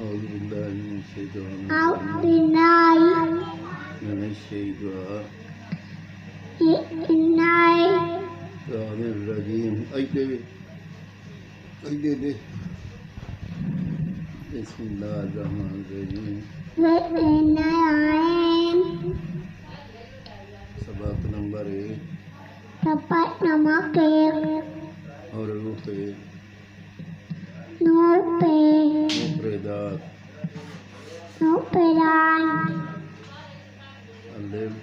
أعوذ بالله من الشيطان أعوذ بالله من الشيطان الرجيم بسم الله الرحمن الرحيم सबक नंबर 1 और मुफरदात अलिफ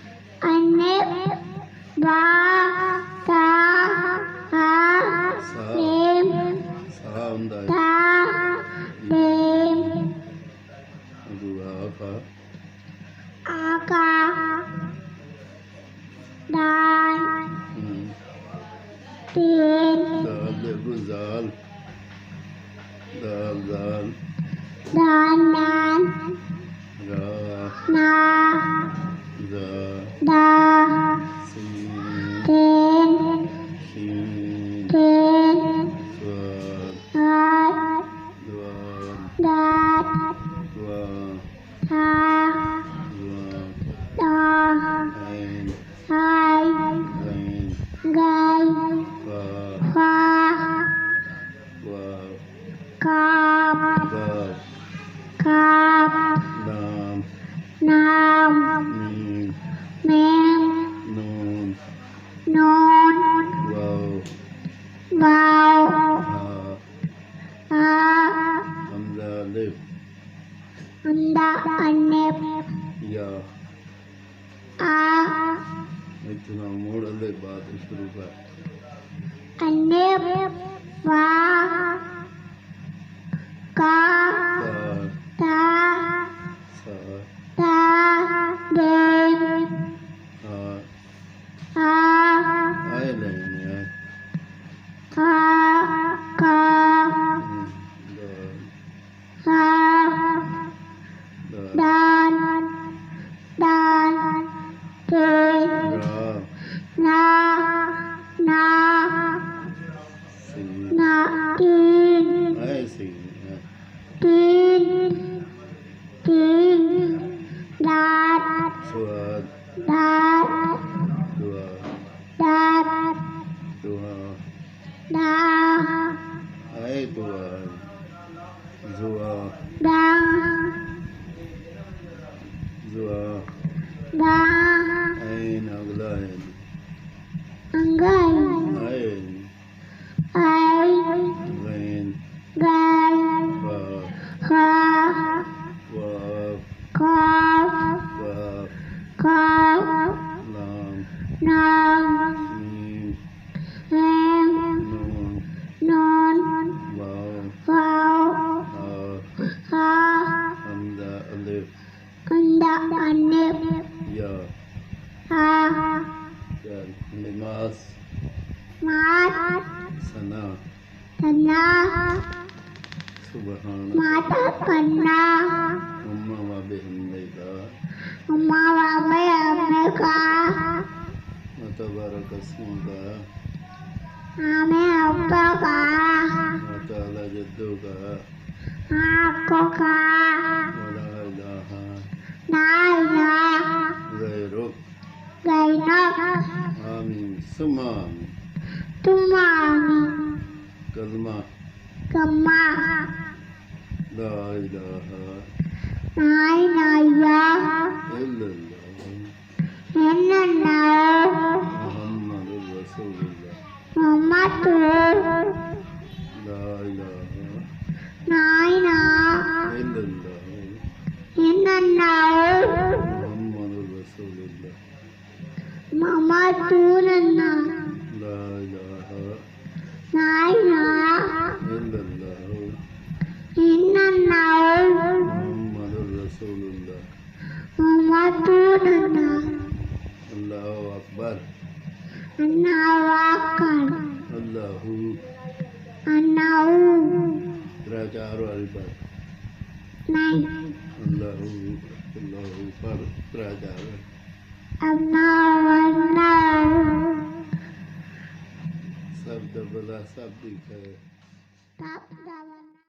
बा ता सा मीम सा ਹੁੰਦਾ ਹੈ ता मीम दूआ का आका दाल तीन दाल गुजाल दाल दाल दान दान रा ना दा दा सीन तीन शीन तीन स्वाद दाल द्वार दाल द्वा ता द्वा दा ऐन हाय ऐन गाय फा फा वा काप बाब काप लाम नाम मीम मीम नून नून वाव वाव हा आ हमजा लिफ अंडा अनेब या आ इतना मोड़ ले बात शुरू कर अनेब वा का ता ता सा ता देम हा आ आए नहीं है का का दा हा दा दान दान तीन रा ना ना सी ना तीन ऐसे है तीन तीन दात स्वाद दात दुआ दात दुआ दा आए दुआ जुआ दा जुआ दा ऐन अगला है अंगल ऐन आई गैन गल फा खा वाफ कॉफ वाफ कॉफ लाम नाम मीम मीम नून नून वाव वाव हा हा हमजा अलिफ अंडा अनेब या आ चल नमाज मात सना तना सुबहान माता कन्ना उम्मा व बिहम्दिका उम्मा वाबे अम्मे का व तबारक अस्मुका आमे अब्बा का व तआला जद्दुका आपको का व ला इलाहा नाइला गैरुक गैनक आमीन सुम्मा आमीन तुम्हारी कलमा कम्मा ला इलाहा नाई नाइया इल्लल्लाह इन्ना मुहम्मदुर रसूलुल्लाह मोहम्मद ला इलाहा नाई ना इल्लल्लाह इन्ना मुहम्मदुर रसूलुल्लाह मोहम्मद नन्ना ला इलाहा नाई ना इल्लल्लाह इन्ना मुहम्मदुर रसूलुल्लाह मोहम्मद नन्ना अल्लाहु अकबर अन्ना वाकर अल्लाहु अन्नाऊ त्रै चार वाली पर नहीं अल्लाहु अल्लाहु पर त्रै चार अन्ना शब्द बला शब्द है।